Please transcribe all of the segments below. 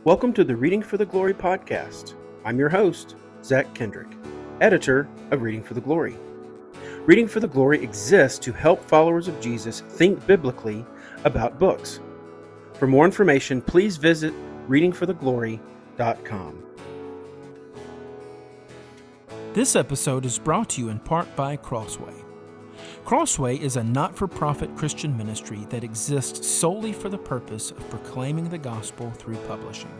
Welcome to the Reading for the Glory podcast. I'm your host, Zach Kendrick, editor of Reading for the Glory. Reading for the Glory exists to help followers of Jesus think biblically about books. For more information, please visit readingfortheglory.com. This episode is brought to you in part by Crossway. Crossway is a not-for-profit Christian ministry that exists solely for the purpose of proclaiming the gospel through publishing.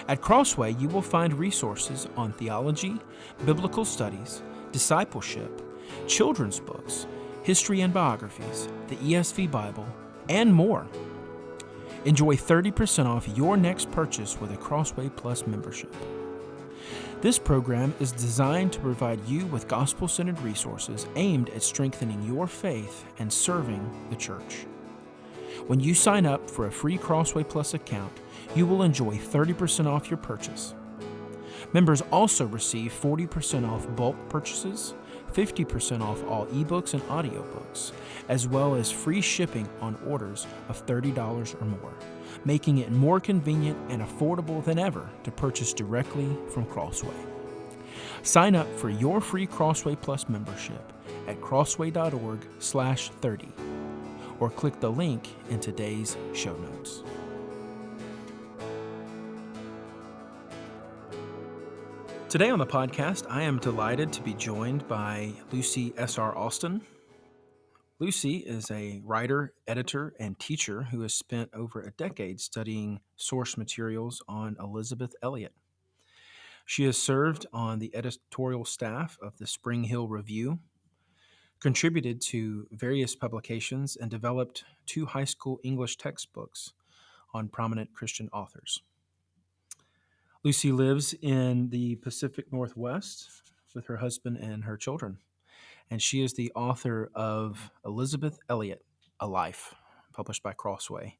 At Crossway, you will find resources on theology, biblical studies, discipleship, children's books, history and biographies, the ESV Bible, and more. Enjoy 30% off your next purchase with a Crossway Plus membership. This program is designed to provide you with gospel-centered resources aimed at strengthening your faith and serving the church. When you sign up for a free Crossway Plus account, you will enjoy 30% off your purchase. Members also receive 40% off bulk purchases, 50% off all ebooks and audiobooks, as well as free shipping on orders of $30 or more, making it more convenient and affordable than ever to purchase directly from Crossway. Sign up for your free Crossway Plus membership at crossway.org/30 or click the link in today's show notes. Today on the podcast, I am delighted to be joined by Lucy S.R. Austen. Lucy is a writer, editor, and teacher who has spent over a decade studying source materials on Elisabeth Elliot. She has served on the editorial staff of the Spring Hill Review, contributed to various publications, and developed 2 high school English textbooks on prominent Christian authors. Lucy lives in the Pacific Northwest with her husband and her children, and she is the author of Elisabeth Elliot, A Life, published by Crossway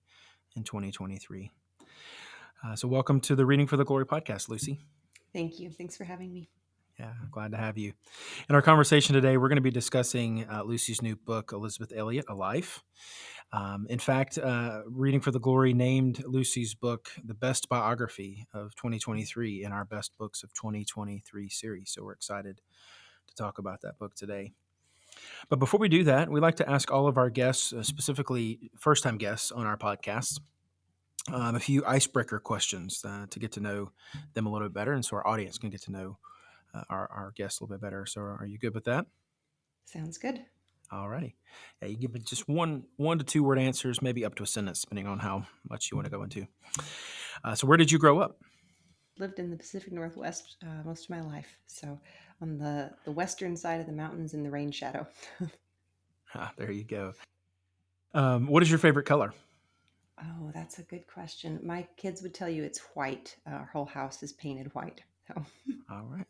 in 2023. So welcome to the Reading for the Glory podcast, Lucy. Thank you. Thanks for having me. Yeah, glad to have you. In our conversation today, we're going to be discussing Lucy's new book, Elisabeth Elliot, A Life. In fact, Reading for the Glory named Lucy's book the best biography of 2023 in our Best Books of 2023 series. So we're excited to talk about that book today. But before we do that, we like to ask all of our guests, specifically first-time guests on our podcast, a few icebreaker questions to get to know them a little bit better, and so our audience can get to know our guests a little bit better. So are you good with that? Sounds good. All righty. Yeah, you give it just one to 2 word answers, maybe up to a sentence, depending on how much you want to go into. So where did you grow up? Lived in the Pacific Northwest most of my life. So on the western side of the mountains in the rain shadow. There you go. What is your favorite color? Oh, that's a good question. My kids would tell you it's white. Our whole house is painted white. So. All right.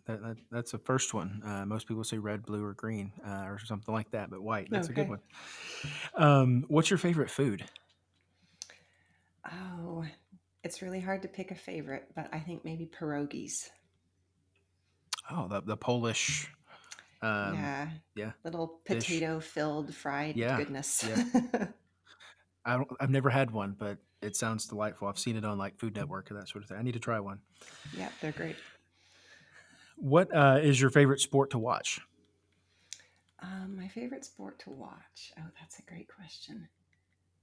That's the first one. Most people say red, blue, or green, or something like that, but white. That's Okay. a good one. What's your favorite food? Oh, it's really hard to pick a favorite, but I think maybe pierogies. Oh, the Polish. Yeah. Little potato-filled fried goodness. Yeah. I've never had one, but it sounds delightful. I've seen it on like Food Network and that sort of thing. I need to try one. Yeah, they're great. What is your favorite sport to watch? My favorite sport to watch. Oh, that's a great question.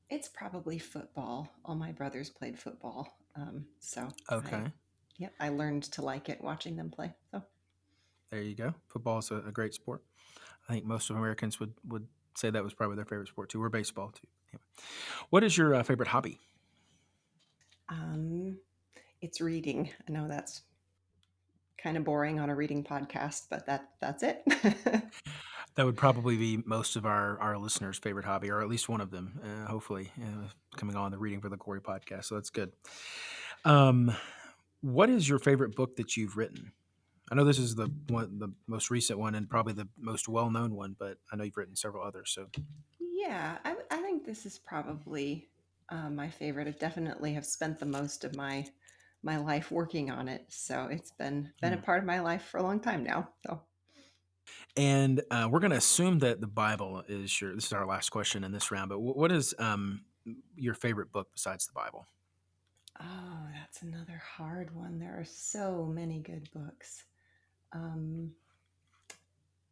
It's probably football. All my brothers played football. Okay. I learned to like it watching them play. So there you go. Football is a great sport. I think most of Americans would say that was probably their favorite sport too, or baseball too. Yeah. What is your favorite hobby? It's reading. I know that's kind of boring on a reading podcast, but that's it. That would probably be most of our listeners' favorite hobby, or at least one of them, hopefully, coming on the Reading for the Glory podcast. So that's good. What is your favorite book that you've written? I know this is the most recent one and probably the most well-known one, but I know you've written several others. So yeah, I think this is probably my favorite. I definitely have spent the most of my life working on it, so it's been a part of my life for a long time now. So. And we're going to assume that the Bible is this is our last question in this round, but what is your favorite book besides the Bible? Oh, that's another hard one. There are so many good books.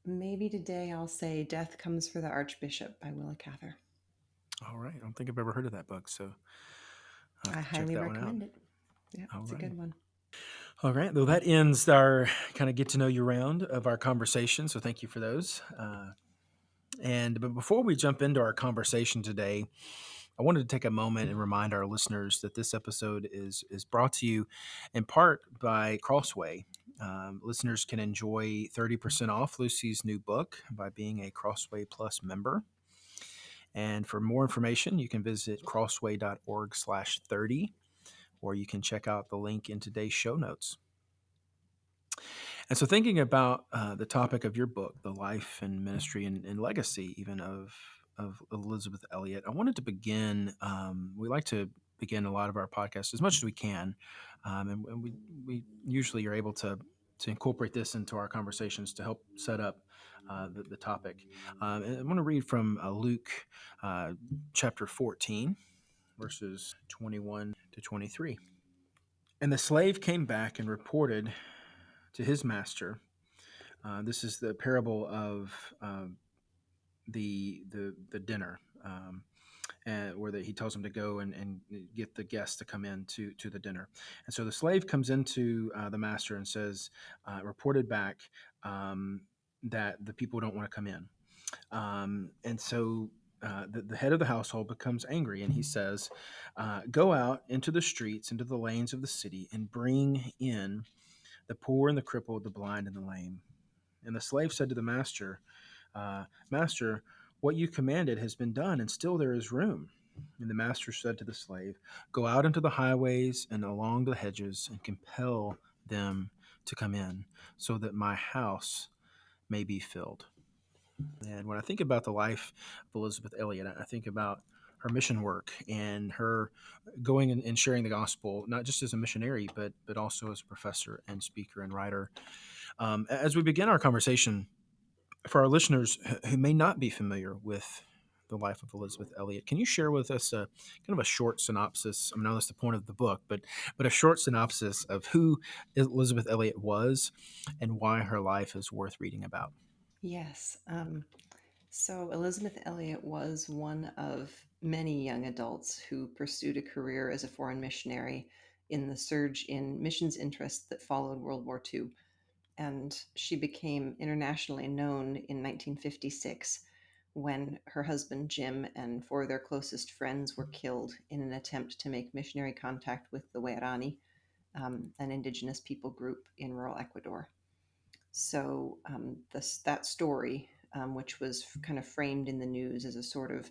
Maybe today I'll say Death Comes for the Archbishop by Willa Cather. All right. I don't think I've ever heard of that book, so I'll I have to check highly that one out. recommend it. Yeah, All it's a right. good one. All right. Well, that ends our kind of get to know you round of our conversation. So thank you for those. But before we jump into our conversation today, I wanted to take a moment and remind our listeners that this episode is brought to you in part by Crossway. Listeners can enjoy 30% off Lucy's new book by being a Crossway Plus member. And for more information, you can visit crossway.org/30, or you can check out the link in today's show notes. And so, thinking about the topic of your book, the life and ministry and legacy, even of Elisabeth Elliot, I wanted to begin. We like to begin a lot of our podcasts as much as we can, and we usually are able to incorporate this into our conversations to help set up the topic. And I want to read from Luke chapter 14, verses 21 to 23. And the slave came back and reported to his master. This is the parable of the dinner, where he tells him to go and get the guests to come in to the dinner. And so the slave comes into the master and says, reported back that the people don't want to come in. And so the head of the household becomes angry, and he says, go out into the streets, into the lanes of the city, and bring in the poor and the crippled, the blind and the lame. And the slave said to the master, Master, what you commanded has been done, and still there is room. And the master said to the slave, go out into the highways and along the hedges and compel them to come in, so that my house may be filled. And when I think about the life of Elisabeth Elliot, I think about her mission work and her going and sharing the gospel, not just as a missionary, but also as a professor and speaker and writer. As we begin our conversation, for our listeners who may not be familiar with the life of Elisabeth Elliot, can you share with us kind of a short synopsis? I know that's the point of the book, but a short synopsis of who Elisabeth Elliot was and why her life is worth reading about. Yes. So Elizabeth Elliot was one of many young adults who pursued a career as a foreign missionary in the surge in missions interest that followed World War II. And she became internationally known in 1956 when her husband Jim and four of their closest friends were killed in an attempt to make missionary contact with the Waorani, an indigenous people group in rural Ecuador. So that story, which was kind of framed in the news as a sort of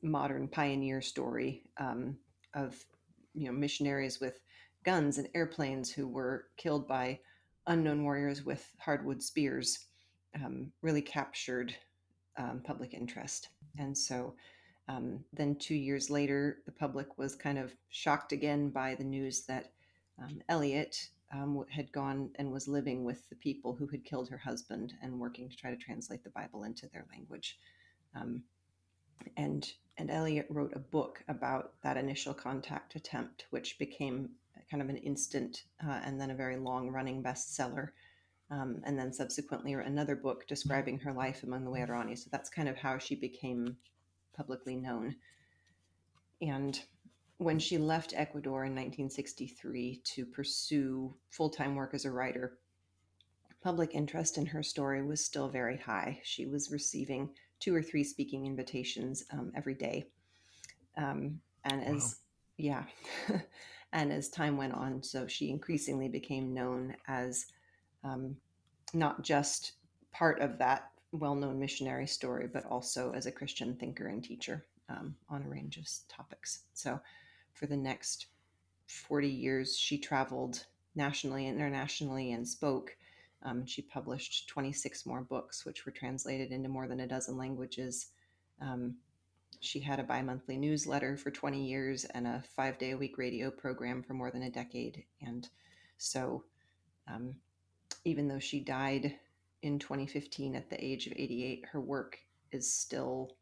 modern pioneer story of missionaries with guns and airplanes who were killed by unknown warriors with hardwood spears, really captured public interest. And so then 2 years later, the public was kind of shocked again by the news that Elliot had gone and was living with the people who had killed her husband and working to try to translate the Bible into their language. Um, and Elliot wrote a book about that initial contact attempt, which became kind of an instant and then a very long-running bestseller. And then subsequently another book describing her life among the Waorani. So that's kind of how she became publicly known. And when she left Ecuador in 1963 to pursue full-time work as a writer, public interest in her story was still very high. She was receiving 2 or 3 speaking invitations every day. And Wow. yeah, and as time went on, so she increasingly became known as not just part of that well-known missionary story, but also as a Christian thinker and teacher on a range of topics. So for the next 40 years, she traveled nationally and internationally and spoke. She published 26 more books, which were translated into more than a dozen languages. She had a bi-monthly newsletter for 20 years and a 5-day-a-week radio program for more than a decade. And so even though she died in 2015 at the age of 88, her work is still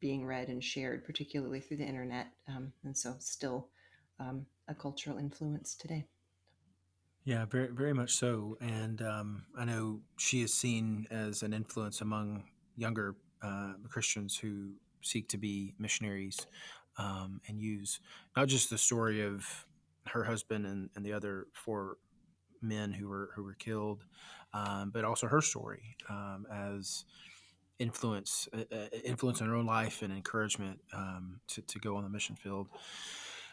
being read and shared, particularly through the internet. And so still a cultural influence today. Yeah, very, very much so. And I know she is seen as an influence among younger Christians who seek to be missionaries, and use not just the story of her husband and the other four men who were killed, but also her story, as influence in her own life and encouragement, to go on the mission field.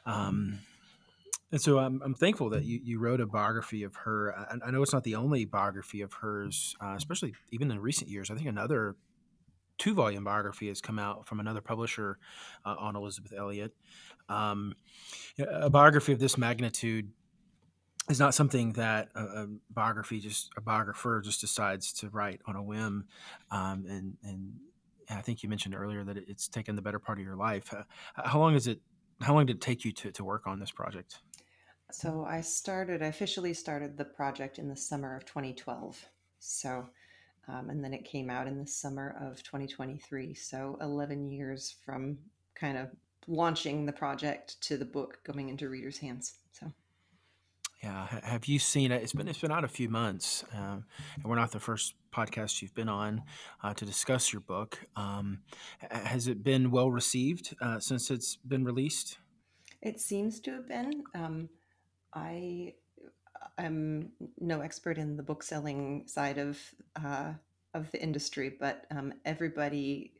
Um, and so I'm thankful that you wrote a biography of her. I know it's not the only biography of hers, especially even in recent years. I think another 2-volume biography has come out from another publisher, on Elisabeth Elliot. Um, a biography of this magnitude is not something that a biographer just decides to write on a whim. And I think you mentioned earlier that it's taken the better part of your life. How long is it? How long did it take you to work on this project? So I officially started the project in the summer of 2012. So, and then it came out in the summer of 2023. So 11 years from kind of launching the project to the book going into readers' hands. So. Yeah, have you seen it? It's been out a few months, and we're not the first podcast you've been on to discuss your book. Has it been well received since it's been released? It seems to have been. I am no expert in the book selling side of the industry, but everybody,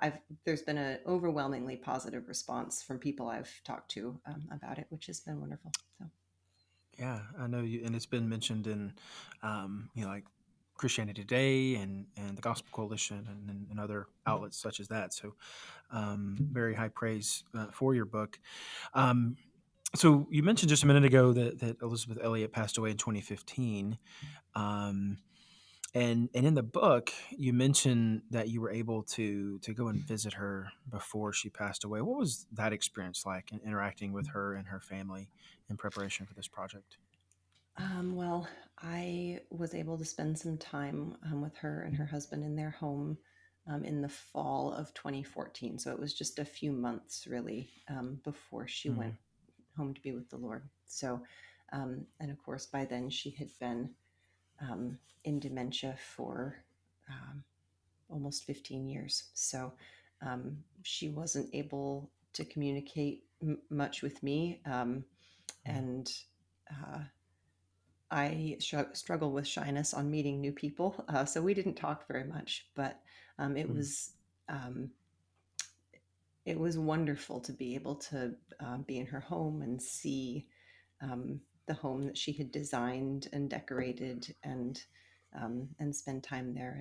I've there's been an overwhelmingly positive response from people I've talked to about it, which has been wonderful. So. Yeah, I know you, and it's been mentioned in, like Christianity Today and the Gospel Coalition and other outlets such as that. So, very high praise for your book. Um, so you mentioned just a minute ago that Elisabeth Elliot passed away in 2015. Um, and in the book, you mentioned that you were able to go and visit her before she passed away. What was that experience like in interacting with her and her family in preparation for this project? Well, I was able to spend some time with her and her husband in their home in the fall of 2014. So it was just a few months really before she went Mm, home to be with the Lord. So, and of course, by then she had been in dementia for um, almost 15 years. So she wasn't able to communicate much with me. mm, And I struggle with shyness on meeting new people. So we didn't talk very much, but um, it mm. was. Um, it was wonderful to be able to be in her home and see the home that she had designed and decorated, and spend time there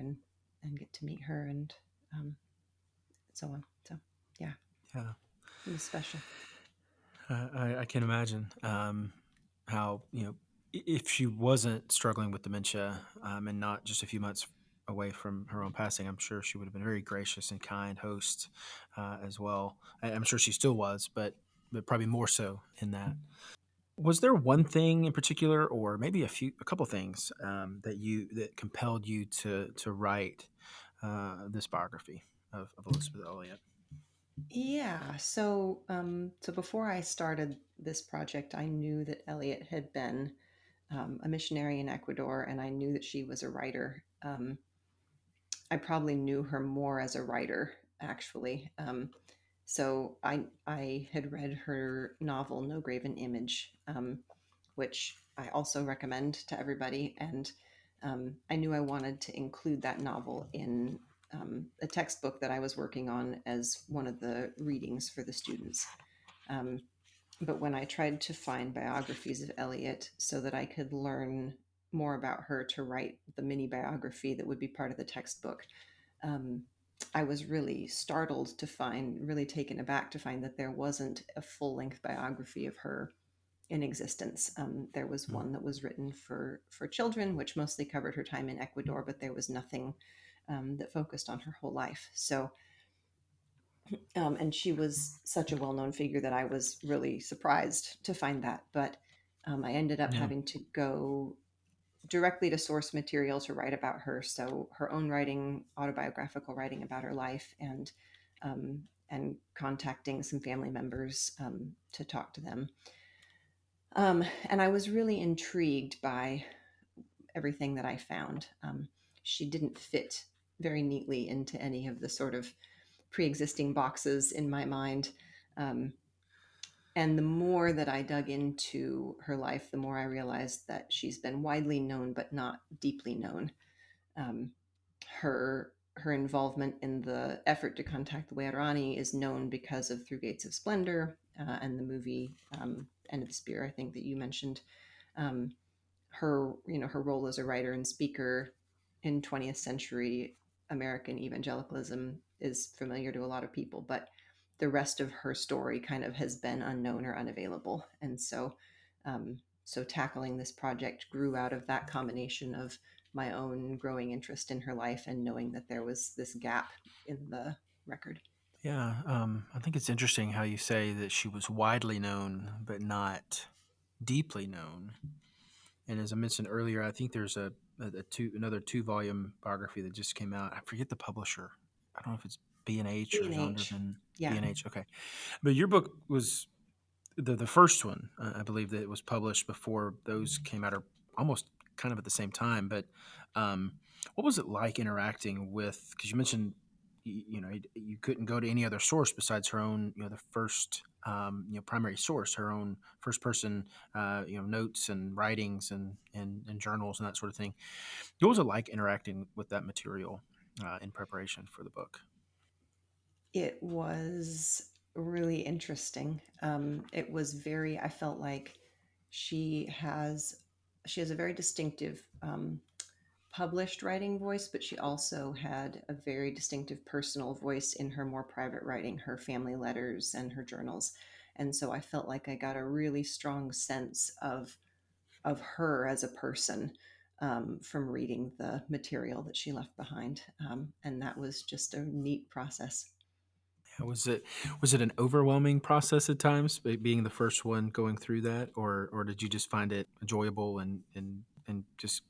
and get to meet her and um, so on. So yeah, Yeah, it was special. I can imagine how if she wasn't struggling with dementia, and not just a few months away from her own passing, I'm sure she would have been a very gracious and kind host as well. I'm sure she still was, but probably more so in that. Was there one thing in particular, or maybe a couple things that compelled you to write this biography of Elizabeth Elliot? Yeah. So before I started this project, I knew that Elliot had been a missionary in Ecuador, and I knew that she was a writer. I probably knew her more as a writer, actually. So I had read her novel No Graven Image, which I also recommend to everybody, and I knew I wanted to include that novel in a textbook that I was working on as one of the readings for the students. Um, but when I tried to find biographies of Elliot so that I could learn more about her to write the mini biography that would be part of the textbook, um, I was really startled to find, really taken aback to find that there wasn't a full length biography of her in existence. There was Mm, one that was written for children, which mostly covered her time in Ecuador, but there was nothing that focused on her whole life. So, and she was such a well known figure that I was really surprised to find that. But I ended up yeah. having to go directly to source material to write about her. So her own writing, autobiographical writing about her life, and contacting some family members to talk to them. And I was really intrigued by everything that I found. She didn't fit very neatly into any of the sort of pre-existing boxes in my mind. Um, and the more that I dug into her life, the more I realized that she's been widely known but not deeply known. Um, her involvement in the effort to contact the Waorani is known because of Through Gates of Splendor and the movie End of the Spear, I think that you mentioned. Um, her role as a writer and speaker in 20th century American evangelicalism is familiar to a lot of people, but the rest of her story kind of has been unknown or unavailable. And so tackling this project grew out of that combination of my own growing interest in her life and knowing that there was this gap in the record. Yeah, I think it's interesting how you say that she was widely known but not deeply known. And as I mentioned earlier, I think there's another 2 volume biography that just came out. I forget the publisher. I don't know if it's B&H or B&H. Zondervan. Yeah. B&H. Okay, but your book was the first one. I believe that it was published before those came out, or almost kind of at the same time. But um, what was it like interacting with? Because you mentioned you couldn't go to any other source besides her own, the first primary source, her own first person notes and writings and journals and that sort of thing. What was it like interacting with that material in preparation for the book? It was really interesting. It was very, I felt like she has she has a very distinctive published writing voice, but she also had a very distinctive personal voice in her more private writing, her family letters and her journals. And so I felt like I got a really strong sense of her as a person from reading the material that she left behind. And that was just a neat process. Was it an overwhelming process at times, being the first one going through that, or did you just find it enjoyable and just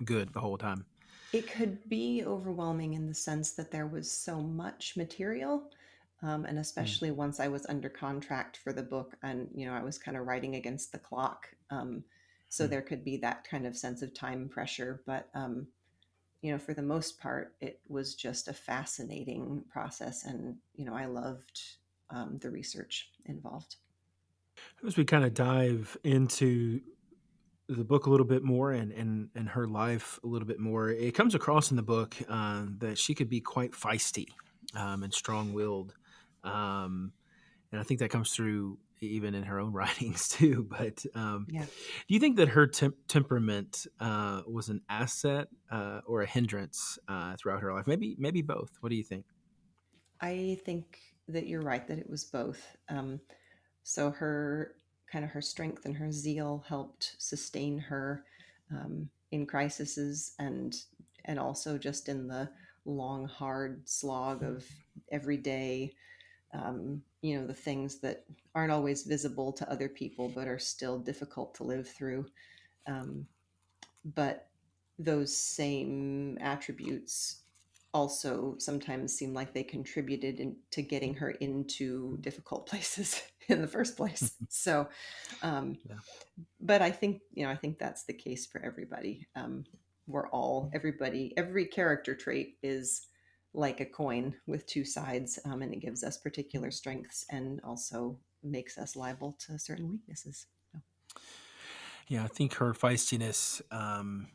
good the whole time? It could be overwhelming in the sense that there was so much material. And Mm, especially once I was under contract for the book, and I was kind of writing against the clock. So mm. there could be that kind of sense of time pressure. But for the most part, it was just a fascinating process, and I loved the research involved. As we kind of dive into the book a little bit more and her life a little bit more, it comes across in the book that she could be quite feisty and strong-willed. Um, and I think that comes through even in her own writings too. But Yeah. do you think that her temperament was an asset or a hindrance throughout her life? Maybe both. What do you think? I think that you're right that it was both. So her strength and her zeal helped sustain her in crises, and also just in the long, hard slog of every day. The things that aren't always visible to other people, but are still difficult to live through. Um, but those same attributes also sometimes seem like they contributed to getting her into difficult places in the first place. So, um, Yeah. but I think that's the case for everybody. Every character trait is like a coin with two sides, and it gives us particular strengths and also makes us liable to certain weaknesses. So, Yeah, I think her feistiness and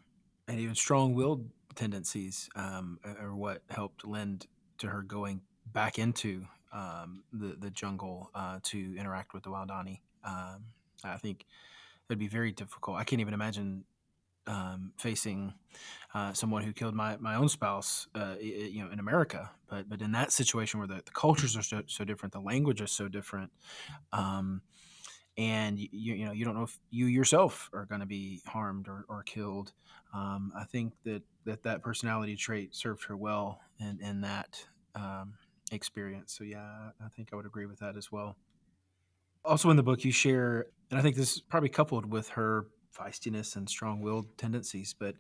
even strong-willed tendencies are what helped lend to her going back into the jungle to interact with the Wildani. I think it'd be very difficult. I can't even imagine facing someone who killed my own spouse, in America. But in that situation where the cultures are so different, the language is so different. Um, and you don't know if you yourself are going to be harmed or killed. I think that personality trait served her well in that experience. So yeah, I think I would agree with that as well. Also in the book you share, and I think this is probably coupled with her feistiness and strong-willed tendencies, but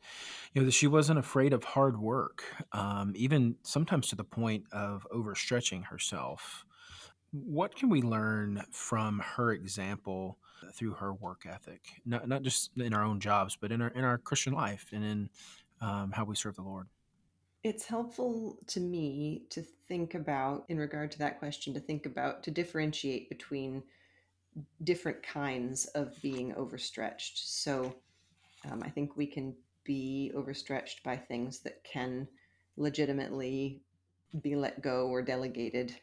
that she wasn't afraid of hard work, even sometimes to the point of overstretching herself. What can we learn from her example through her work ethic, not just in our own jobs, but in our Christian life and in how we serve the Lord. It's helpful to me to think about, in regard to that question, to differentiate between different kinds of being overstretched. So I think we can be overstretched by things that can legitimately be let go or delegated.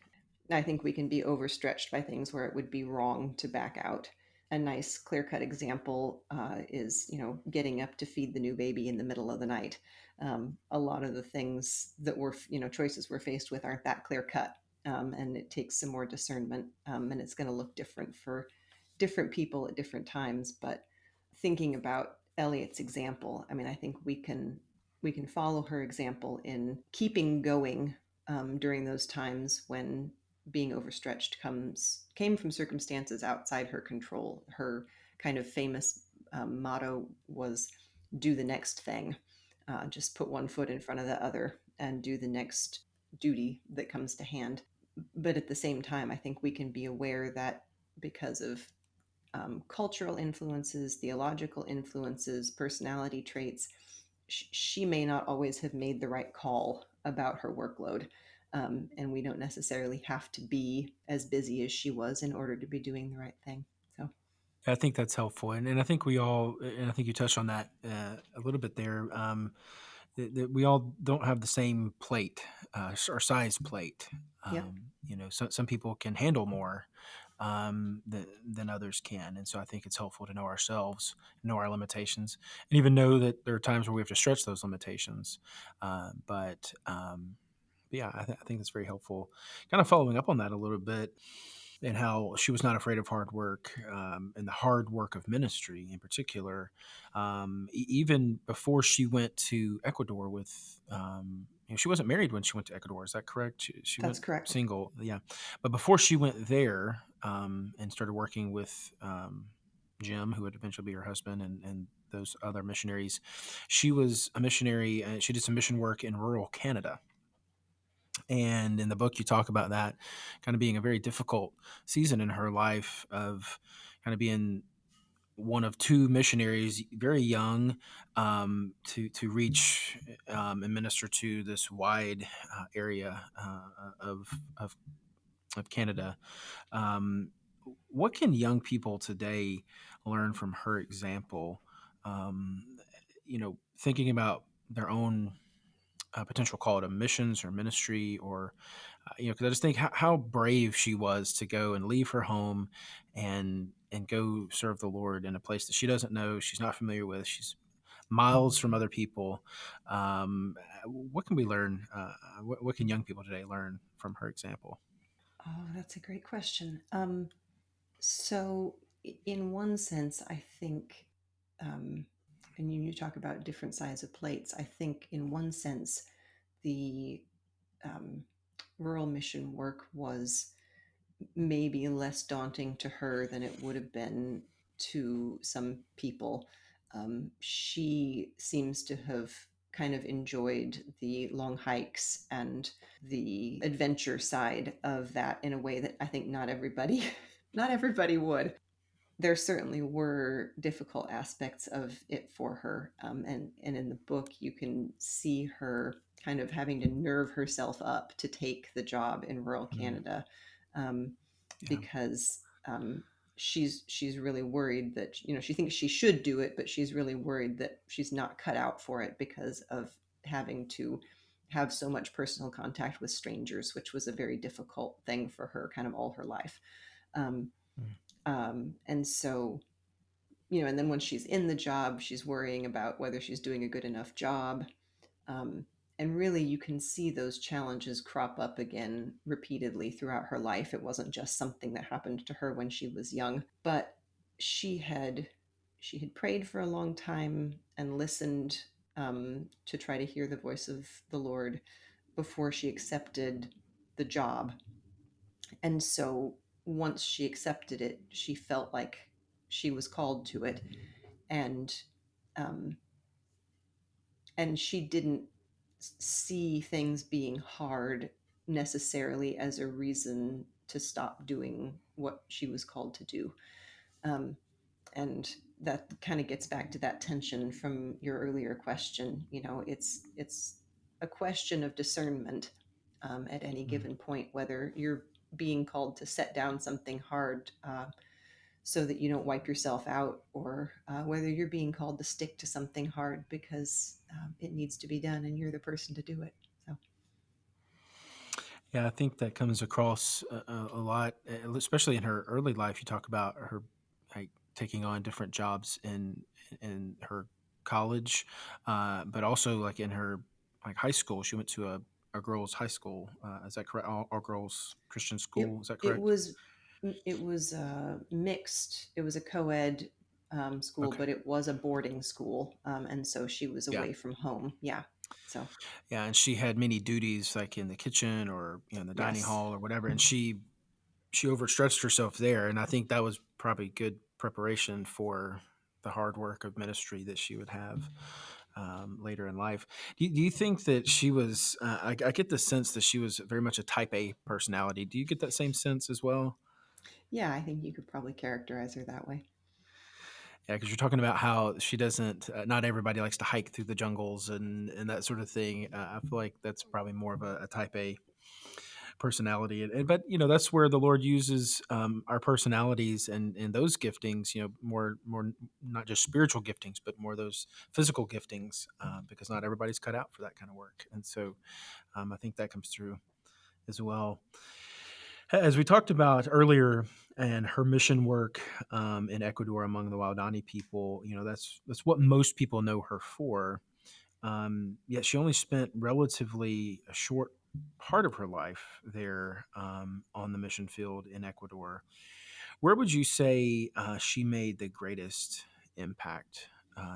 I think we can be overstretched by things where it would be wrong to back out. A nice clear-cut example is, getting up to feed the new baby in the middle of the night. A lot of the things that choices we're faced with aren't that clear-cut, and it takes some more discernment, and it's going to look different for different people at different times. But thinking about Elliot's example, I mean, I think we can follow her example in keeping going during those times when being overstretched came from circumstances outside her control. Her kind of famous motto was, "Do the next thing." Just put one foot in front of the other and do the next duty that comes to hand. But at the same time, I think we can be aware that because of cultural influences, theological influences, personality traits, she may not always have made the right call about her workload. And we don't necessarily have to be as busy as she was in order to be doing the right thing. So, I think that's helpful, and I think we all, and I think you touched on that a little bit there. That we all don't have the same plate or size plate. yep. Some people can handle more than others can, and so I think it's helpful to know ourselves, know our limitations, and even know that there are times where we have to stretch those limitations. But yeah, I think that's very helpful. Kind of following up on that a little bit, and how she was not afraid of hard work, and the hard work of ministry in particular. Even before she went to Ecuador she wasn't married when she went to Ecuador. Is that correct? She That's went correct. single. Yeah. But before she went there, and started working with Jim, who would eventually be her husband, and those other missionaries, she was a missionary. She did some mission work in rural Canada. And in the book, you talk about that kind of being a very difficult season in her life, of kind of being one of two missionaries, very young, to reach and minister to this wide area of Canada. Um, what can young people today learn from her example? Um, Thinking about their own potential call to missions or ministry, or because I just think how brave she was to go and leave her home and go serve the Lord in a place that she doesn't know, she's not familiar with, she's miles from other people. What can we learn? What can young people today learn from her example? Oh, that's a great question. So, in one sense, I think, um, and you talk about different size of plates. I think, in one sense, the um, rural mission work was maybe less daunting to her than it would have been to some people. She seems to have kind of enjoyed the long hikes and the adventure side of that in a way that I think not everybody not everybody would. There certainly were difficult aspects of it for her. And in the book, you can see her kind of having to nerve herself up to take the job in rural Mm, Canada, um, yeah. because she's really worried that, she thinks she should do it, but she's really worried that she's not cut out for it because of having to have so much personal contact with strangers, which was a very difficult thing for her kind of all her life. Um, Mm, and so, and then when she's in the job, she's worrying about whether she's doing a good enough job. Um, and really, you can see those challenges crop up again repeatedly throughout her life. It wasn't just something that happened to her when she was young, but she had she had prayed for a long time and listened, to try to hear the voice of the Lord before she accepted the job. And so once she accepted it, she felt like she was called to it, and um, and she didn't see things being hard necessarily as a reason to stop doing what she was called to do. and that kind of gets back to that tension from your earlier question. It's a question of discernment at any Mm. given point, whether you're being called to set down something hard so that you don't wipe yourself out, or whether you're being called to stick to something hard because it needs to be done and you're the person to do it. So, Yeah, I think that comes across a lot, especially in her early life. You talk about her like taking on different jobs in her college, but also like in her like high school. She went to a girls' high school. Is that correct? All girls Christian it school. Is that it correct? was it was mixed. It was a co-ed school, Okay. but it was a boarding school, and so she was Yeah. away from home. Yeah. So Yeah, and she had many duties like in the kitchen or in the dining yes, hall or whatever, and she overstretched herself there, and I think that was probably good preparation for the hard work of ministry that she would have later in life. Do you think that she was? I get the sense that she was very much a Type A personality. Do you get that same sense as well? yeah, I think you could probably characterize her that way. Yeah, because you're talking about how she doesn't. Not everybody likes to hike through the jungles and that sort of thing. I feel like that's probably more of a Type A personality, but that's where the Lord uses our personalities and those giftings, more not just spiritual giftings but more those physical giftings, because not everybody's cut out for that kind of work, and so I think that comes through as well. As we talked about earlier, and her mission work in Ecuador among the Waodani people, that's what most people know her for. Yet she only spent relatively a short part of her life there, on the mission field in Ecuador. Where would you say she made the greatest impact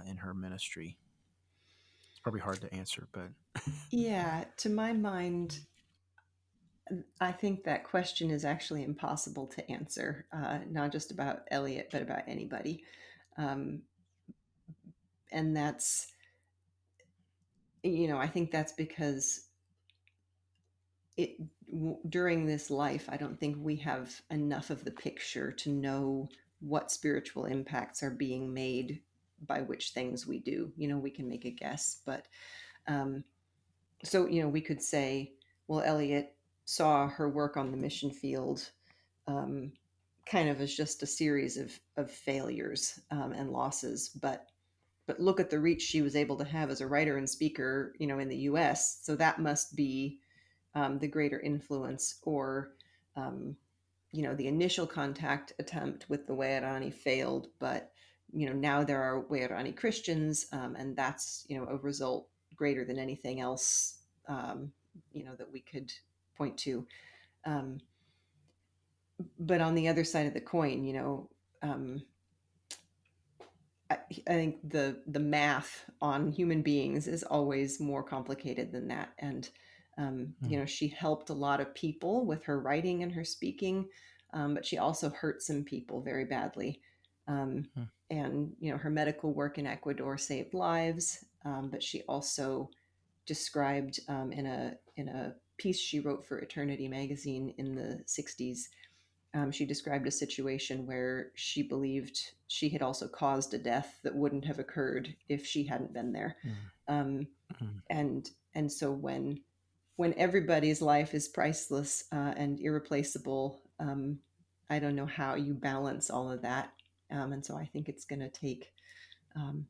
in her ministry? It's probably hard to answer, but Yeah, to my mind, I think that question is actually impossible to answer, not just about Elliot, but about anybody. Um, and I think that's because it during this life, I don't think we have enough of the picture to know what spiritual impacts are being made by which things we do. We can make a guess, but um, so we could say, well, Elliot saw her work on the mission field um, kind of as just a series of failures and losses, but look at the reach she was able to have as a writer and speaker, in the U.S. So that must be the greater influence, or um, the initial contact attempt with the Wairani failed, but now there are Wairani Christians, and that's a result greater than anything else, that we could point to. Um, but on the other side of the coin, um, I think the math on human beings is always more complicated than that. And mm, she helped a lot of people with her writing and her speaking, but she also hurt some people very badly. Um, mm, and her medical work in Ecuador saved lives, but she also described in a piece she wrote for Eternity magazine in the '60s. She described a situation where she believed she had also caused a death that wouldn't have occurred if she hadn't been there. mm, Um, mm. and so when everybody's life is priceless and irreplaceable, I don't know how you balance all of that. And so I think it's going to take um,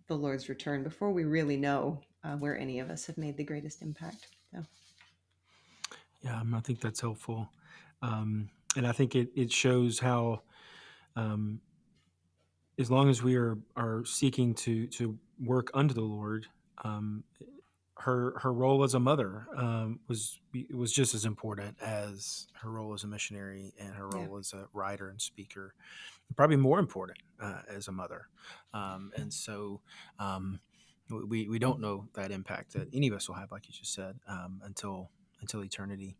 the Lord's return before we really know where any of us have made the greatest impact. So, Yeah, I think that's helpful, and I think it shows how, um, as long as we are seeking to work unto the Lord, um, her role as a mother was just as important as her role as a missionary and her yeah. role as a writer and speaker, probably more important as a mother. And so we don't know that impact that any of us will have, like you just said, until eternity.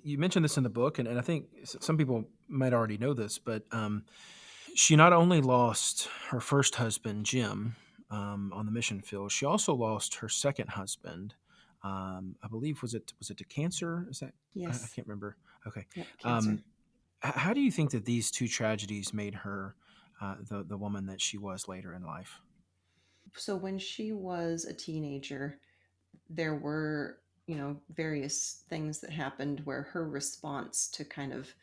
You mentioned this in the book, and I think some people might already know this, but she not only lost her first husband, Jim, on the mission field, she also lost her second husband. I believe was it to cancer? Is that I Yes. can't remember. Okay. Yep. Um, Cancer. how do you think that these two tragedies made her the woman that she was later in life. So when she was a teenager, there were, various things that happened where her response to kind of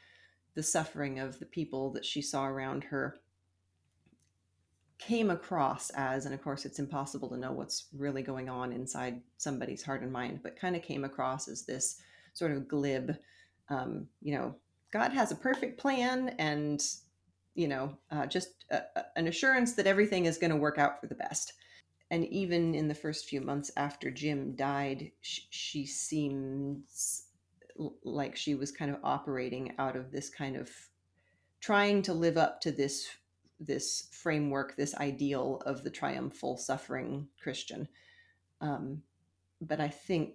the suffering of the people that she saw around her came across as, and of course it's impossible to know what's really going on inside somebody's heart and mind, but kind of came across as this sort of glib, um, you know, God has a perfect plan, and just an assurance that everything is going to work out for the best. And even in the first few months after Jim died, she seems like she was kind of operating out of this kind of trying to live up to this framework, this ideal of the triumphal suffering Christian. Um, but I think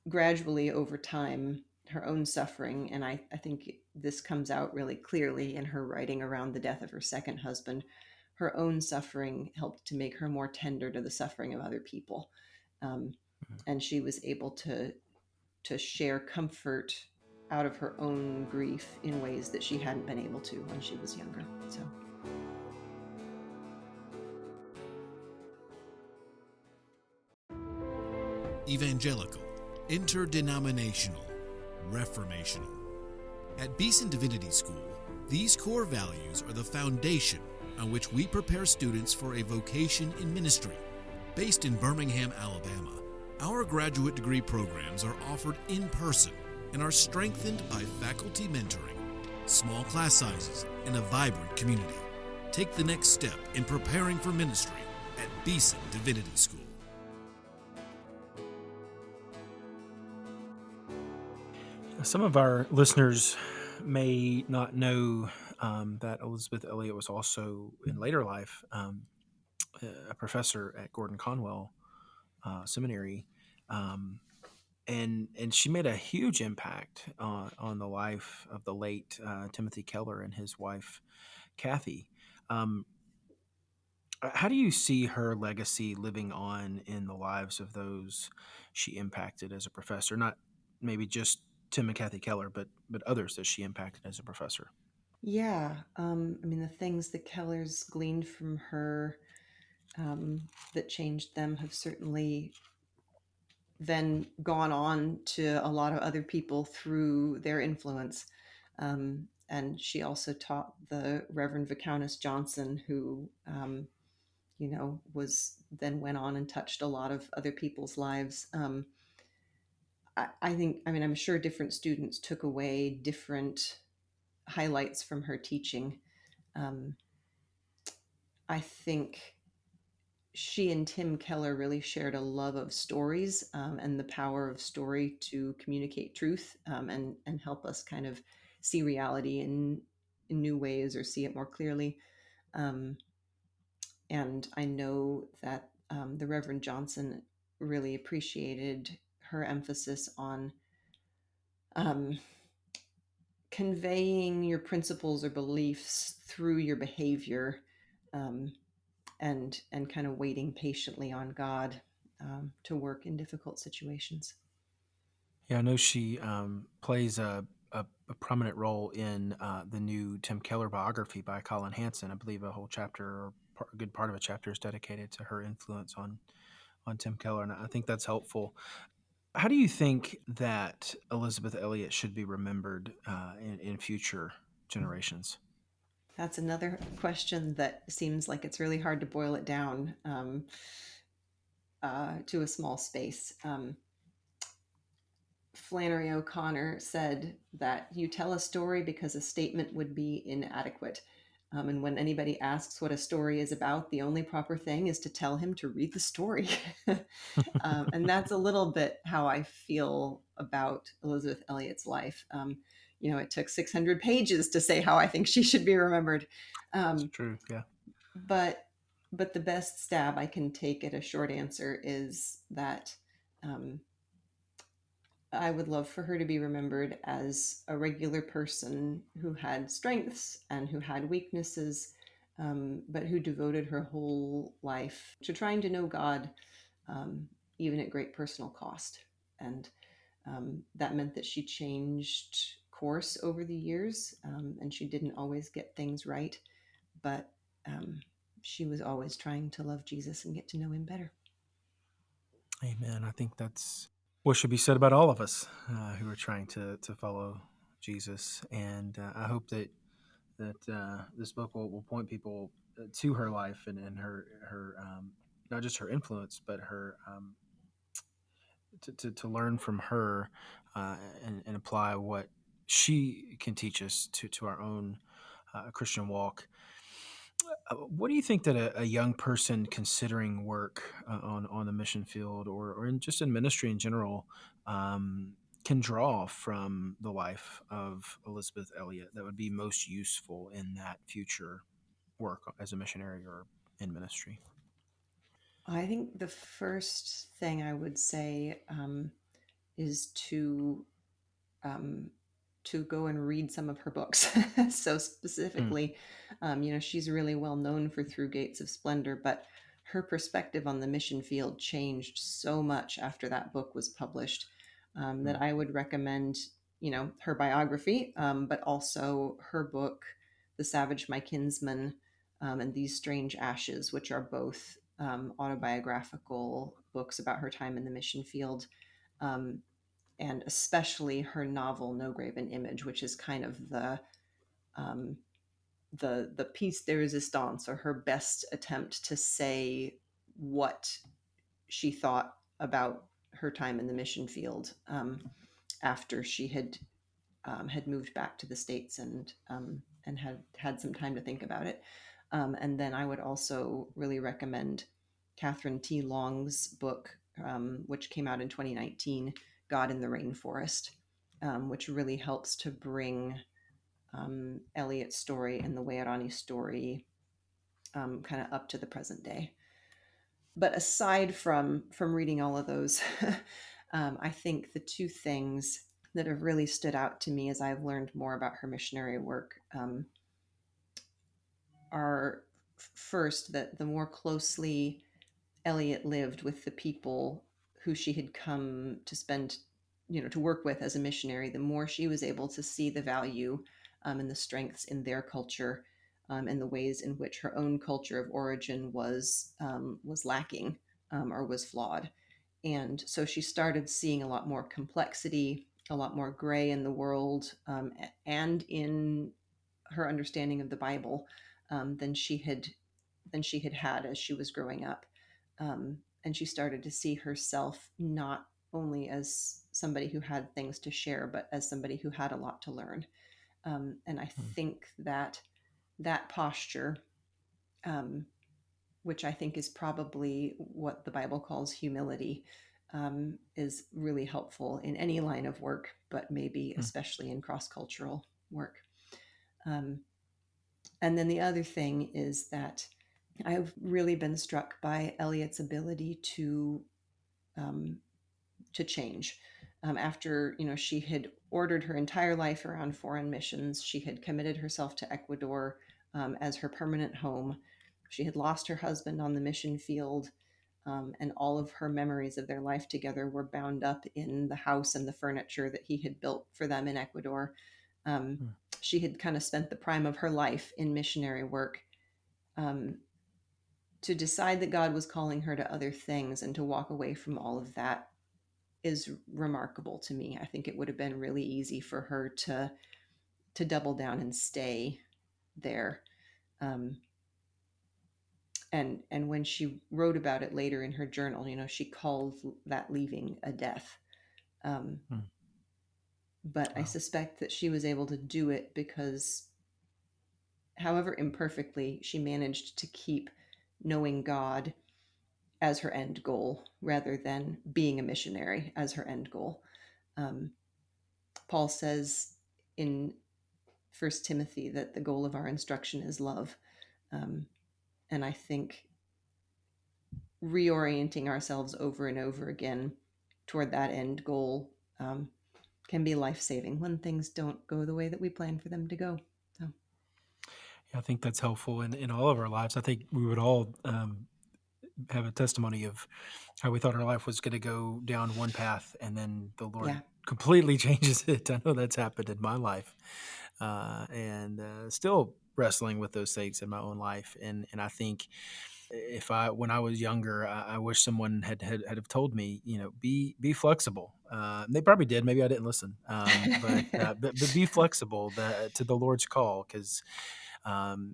gradually over time, her own suffering, and I think this comes out really clearly in her writing around the death of her second husband, her own suffering helped to make her more tender to the suffering of other people. Um, and she was able to share comfort out of her own grief in ways that she hadn't been able to when she was younger. So evangelical, interdenominational, reformational. At Beeson Divinity School, these core values are the foundation on which we prepare students for a vocation in ministry. Based in Birmingham, Alabama, our graduate degree programs are offered in person and are strengthened by faculty mentoring, small class sizes, and a vibrant community. Take the next step in preparing for ministry at Beeson Divinity School. Some of our listeners may not know that Elisabeth Elliot was also, in later life, a professor at Gordon Conwell Seminary, and she made a huge impact on the life of the late Timothy Keller and his wife Kathy. How do you see her legacy living on in the lives of those she impacted as a professor? Not maybe just Tim and Kathy Keller, but others that she impacted as a professor. yeah, I mean, the things that Keller's gleaned from her that changed them have certainly then gone on to a lot of other people through their influence. And she also taught the Reverend Viscountess Johnson, who, was then went on and touched a lot of other people's lives. I think, I mean, I'm sure different students took away different highlights from her teaching. Um, I think she and Tim Keller really shared a love of stories, and the power of story to communicate truth, and help us kind of see reality in new ways or see it more clearly. Um, and I know that the Reverend Johnson really appreciated her emphasis on um, conveying your principles or beliefs through your behavior, um, and kind of waiting patiently on God to work in difficult situations. Yeah, I know she plays a prominent role in the new Tim Keller biography by Colin Hanson. I believe a whole chapter or a good part of a chapter is dedicated to her influence on Tim Keller, and I think that's helpful. How do you think that Elisabeth Elliot should be remembered in future generations? That's another question that seems like it's really hard to boil it down to a small space. Flannery O'Connor said that you tell a story because a statement would be inadequate. And when anybody asks what a story is about, the only proper thing is to tell him to read the story. And that's a little bit how I feel about Elisabeth Elliot's life. It took 600 pages to say how I think she should be remembered. It's Um, true, yeah. but but the best stab I can take at a short answer is that um, I would love for her to be remembered as a regular person who had strengths and who had weaknesses, but who devoted her whole life to trying to know God, um, even at great personal cost. And that meant that she changed course over the years, and she didn't always get things right. but she was always trying to love Jesus and get to know him better. Amen. I think that's what should be said about all of us who are trying to follow Jesus. And I hope that this book will point people to her life and her not just her influence, but her to learn from her and apply what she can teach us to our own Christian walk. What do you think that a young person considering work on the mission field or just in ministry in general can draw from the life of Elisabeth Elliot that would be most useful in that future work as a missionary or in ministry? I think the first thing I would say is um, to go and read some of her books. So specifically, she's really well known for Through Gates of Splendor, but her perspective on the mission field changed so much after that book was published that I would recommend, her biography, but also her book, The Savage My Kinsman, and These Strange Ashes, which are both autobiographical books about her time in the mission field. And especially her novel No Graven Image, which is kind of the piece de resistance, or her best attempt to say what she thought about her time in the mission field after she had moved back to the States and had some time to think about it. And then I would also really recommend Catherine T. Long's book, which came out in 2019, God in the Rainforest, which really helps to bring Elliot's story and the Wairani story kind of up to the present day. But aside from reading all of those, I think the two things that have really stood out to me as I've learned more about her missionary work are first that the more closely Elliot lived with the people who she had come to spend, to work with as a missionary, the more she was able to see the value and the strengths in their culture and the ways in which her own culture of origin was lacking or was flawed. And so she started seeing a lot more complexity, a lot more gray in the world, and in her understanding of the Bible than she had had as she was growing up. And she started to see herself not only as somebody who had things to share, but as somebody who had a lot to learn. And I think that posture, which I think is probably what the Bible calls humility, is really helpful in any line of work, but maybe especially in cross-cultural work. And then the other thing is that I've really been struck by Elliot's ability to change. After she had ordered her entire life around foreign missions, she had committed herself to Ecuador as her permanent home. She had lost her husband on the mission field, and all of her memories of their life together were bound up in the house and the furniture that he had built for them in Ecuador. She had kind of spent the prime of her life in missionary work. To decide that God was calling her to other things and to walk away from all of that is remarkable to me. I think it would have been really easy for her to double down and stay there. And when she wrote about it later in her journal, she called that leaving a death. But I suspect that she was able to do it because, however imperfectly, she managed to keep knowing God as her end goal rather than being a missionary as her end goal. Paul says in 1 Timothy that the goal of our instruction is love. And I think reorienting ourselves over and over again toward that end goal can be life-saving when things don't go the way that we plan for them to go. So. Yeah, I think that's helpful in all of our lives. I think we would all have a testimony of how we thought our life was going to go down one path, and then the Lord completely changes it. I know that's happened in my life, and still wrestling with those things in my own life, and I think when I was younger, I wish someone had have told me, be flexible. They probably did. Maybe I didn't listen. But be flexible to the Lord's call, because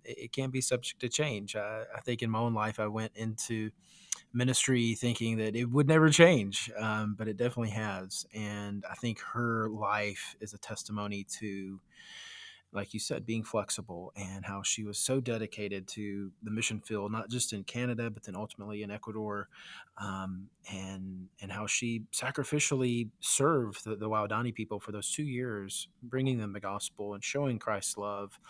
it can be subject to change. I think in my own life, I went into ministry thinking that it would never change, but it definitely has. And I think her life is a testimony to, like you said, being flexible, and how she was so dedicated to the mission field, not just in Canada, but then ultimately in Ecuador, and how she sacrificially served the Waodani people for those 2 years, bringing them the gospel and showing Christ's love,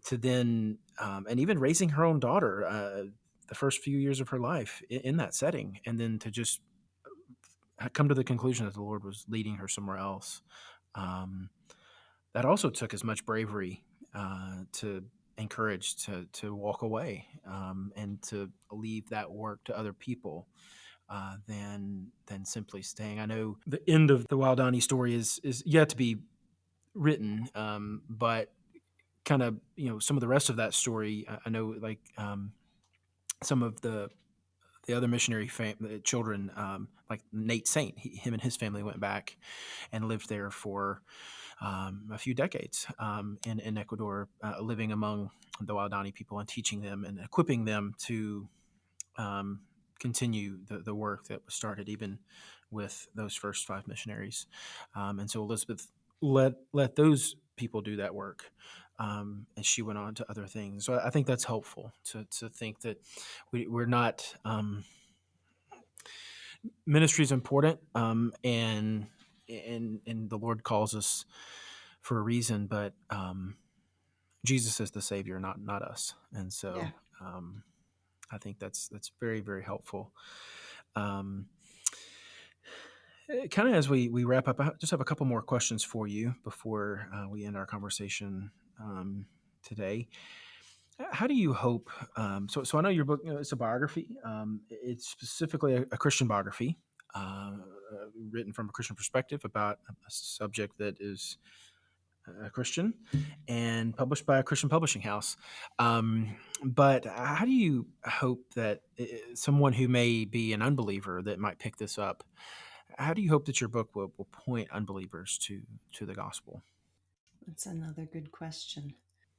to then, and even raising her own daughter the first few years of her life in that setting, and then to just come to the conclusion that the Lord was leading her somewhere else. Um, that also took as much bravery to encourage to walk away, and to leave that work to other people, than simply staying. I know the end of the Wildani story is yet to be written, but kind of, some of the rest of that story, I know, like, some of the other missionary children, like Nate Saint, him and his family went back and lived there for a few decades, in Ecuador, living among the Waodani people and teaching them and equipping them to um, continue the work that was started even with those first 5 missionaries. And so Elisabeth let those people do that work, and she went on to other things. So I think that's helpful to think that we're not, ministry is important, and the Lord calls us for a reason, but Jesus is the Savior, not us. And so Yeah. I think that's very, very helpful. Um, Kind of as we wrap up, I just have a couple more questions for you before we end our conversation today. How do you hope? So I know your book, it's a biography. It's specifically a Christian biography, written from a Christian perspective about a subject that is a Christian, and published by a Christian publishing house. But how do you hope that someone who may be an unbeliever that might pick this up, how do you hope that your book will point unbelievers to the gospel? That's another good question.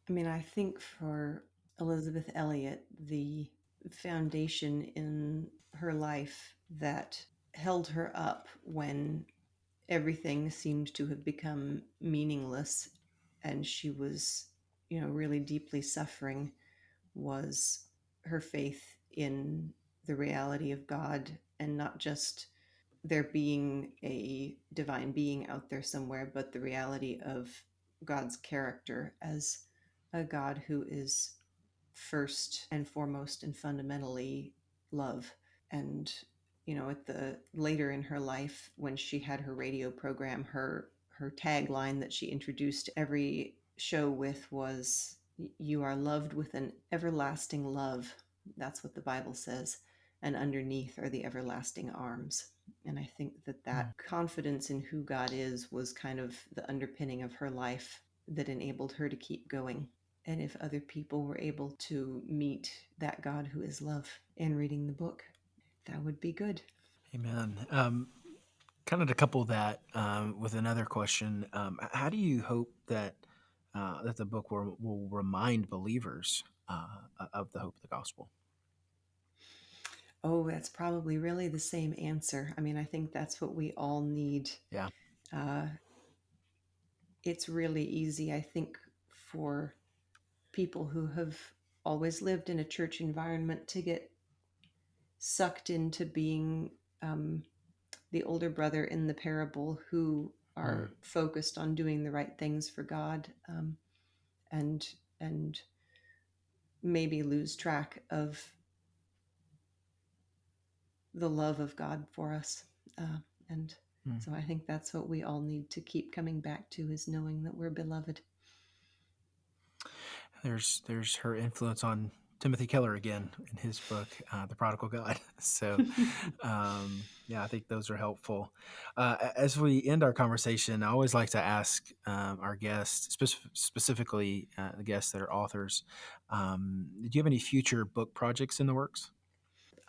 I mean, I think for Elizabeth Elliot, the foundation in her life that held her up when everything seemed to have become meaningless and she was, really deeply suffering, was her faith in the reality of God, and not just there being a divine being out there somewhere, but the reality of God's character as a God who is first and foremost and fundamentally love. And at the later in her life, when she had her radio program, her tagline that she introduced every show with was, "You are loved with an everlasting love." That's what the Bible says. And underneath are the everlasting arms. And I think that confidence in who God is was kind of the underpinning of her life that enabled her to keep going. And if other people were able to meet that God who is love in reading the book, that would be good. Amen. Kind of to couple that with another question, how do you hope that that the book will remind believers of the hope of the gospel? Oh, that's probably really the same answer. I mean, I think that's what we all need. Yeah. Uh, it's really easy, I think, for people who have always lived in a church environment to get sucked into being um, the older brother in the parable who Mm. are focused on doing the right things for God, and and maybe lose track of the love of God for us. And Mm. so I think that's what we all need to keep coming back to, is knowing that we're beloved. There's her influence on Timothy Keller again in his book, The Prodigal God. So, yeah, I think those are helpful. As we end our conversation, I always like to ask our guests, specifically the guests that are authors, do you have any future book projects in the works?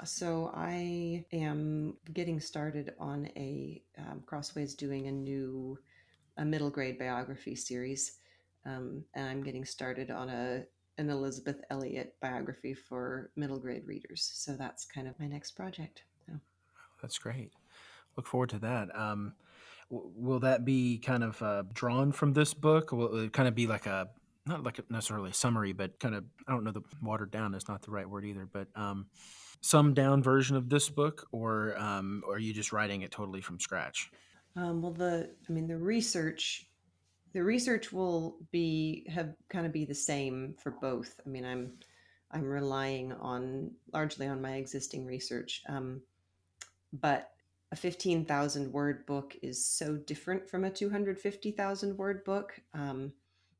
So I am getting started on Crossway's doing a middle grade biography series, and I'm getting started on an Elizabeth Elliot biography for middle grade readers. So that's kind of my next project. So. That's great. Look forward to that. Will that be kind of drawn from this book? Will it kind of be like not like necessarily a summary, but kind of, I don't know, the watered down is not the right word either, but some down version of this book, or are you just writing it totally from scratch? Well, the research will have kind of be the same for both. I mean, I'm relying largely on my existing research, but a 15,000 word book is so different from a 250,000 word book,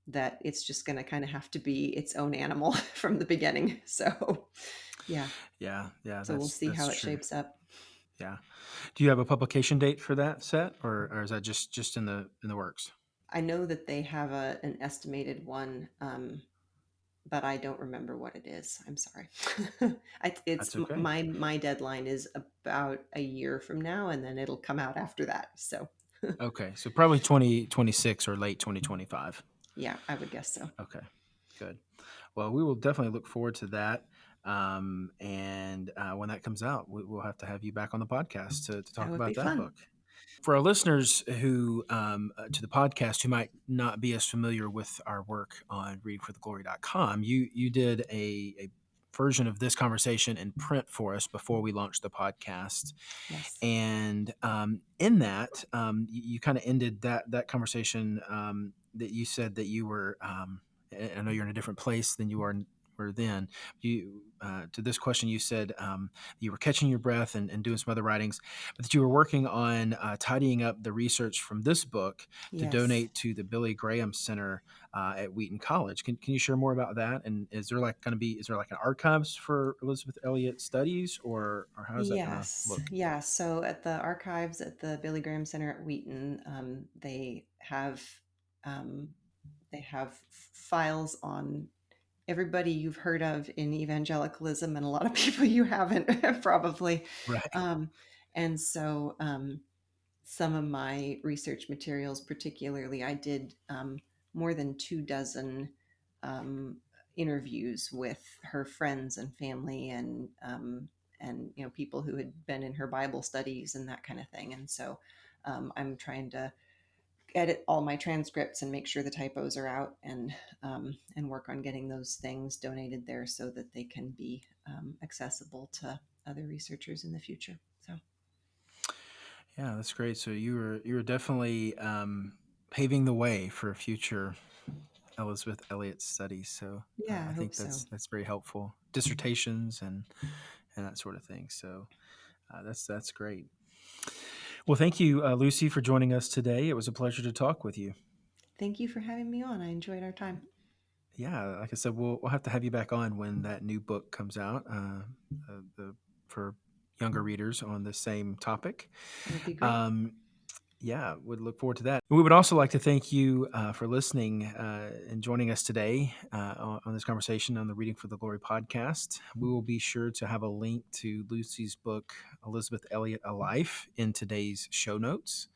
that it's just going to kind of have to be its own animal from the beginning. So, yeah. Yeah, So we'll see how it true. shapes up. Yeah. Do you have a publication date for that set, or is that just in the works? I know that they have an estimated one, but I don't remember what it is. I'm sorry. It's That's okay. my deadline is about a year from now, and then it'll come out after that. So, Okay, so probably 2026 or late 2025. yeah, I would guess so. Okay, good. Well, we will definitely look forward to that. And when that comes out, we'll have to have you back on the podcast to That talk would be about that fun. book. For our listeners who to the podcast who might not be as familiar with our work on readingfortheglory.com, you did a version of this conversation in print for us before we launched the podcast. Yes. And in that, you kind of ended that conversation that you said that you were. I know you're in a different place than you were then. You to this question, you said you were catching your breath and doing some other writings, but that you were working on tidying up the research from this book to Yes. donate to the Billy Graham Center at Wheaton College. Can you share more about that? And is there like an archives for Elizabeth Elliot studies, or how is that going to Yes. look? Yeah. So at the archives at the Billy Graham Center at Wheaton, um, they have files on everybody you've heard of in evangelicalism and a lot of people you haven't probably. Right. Um, and so some of my research materials, particularly, I did more than 24 um, interviews with her friends and family, and people who had been in her Bible studies and that kind of thing. And so I'm trying to edit all my transcripts and make sure the typos are out, and work on getting those things donated there so that they can be accessible to other researchers in the future. So. Yeah, that's great. So you were definitely paving the way for future Elizabeth Elliot studies. So Yeah, I I hope think so. that's very helpful. Dissertations and that sort of thing. So that's great. Well, thank you, Lucy, for joining us today. It was a pleasure to talk with you. Thank you for having me on. I enjoyed our time. Yeah, like I said, we'll have to have you back on when that new book comes out for younger readers on the same topic. That would be great. Yeah, would look forward to that. We would also like to thank you for listening and joining us today on this conversation on the Reading for the Glory podcast. We will be sure to have a link to Lucy's book, Elizabeth Elliot, A Life, in today's show notes.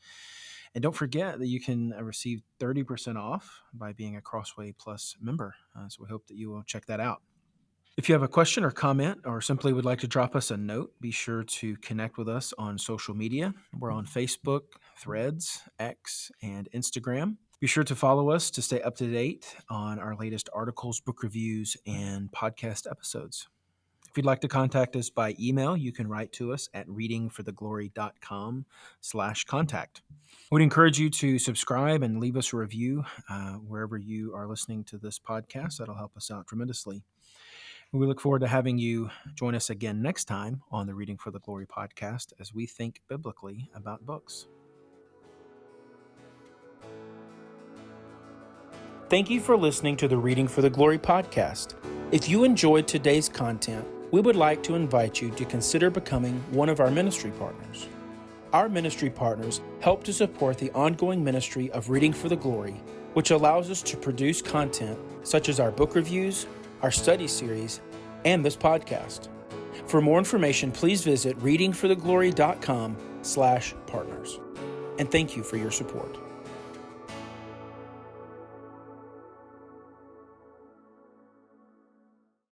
And don't forget that you can receive 30% off by being a Crossway Plus member. So we hope that you will check that out. If you have a question or comment, or simply would like to drop us a note, be sure to connect with us on social media. We're on Facebook, Threads, X, and Instagram. Be sure to follow us to stay up to date on our latest articles, book reviews, and podcast episodes. If you'd like to contact us by email, you can write to us at readingfortheglory.com/contact. We'd encourage you to subscribe and leave us a review wherever you are listening to this podcast. That'll help us out tremendously. We look forward to having you join us again next time on the Reading for the Glory podcast as we think biblically about books. Thank you for listening to the Reading for the Glory podcast. If you enjoyed today's content, we would like to invite you to consider becoming one of our ministry partners. Our ministry partners help to support the ongoing ministry of Reading for the Glory, which allows us to produce content such as our book reviews, our study series, and this podcast. For more information, please visit readingfortheglory.com/partners. And thank you for your support.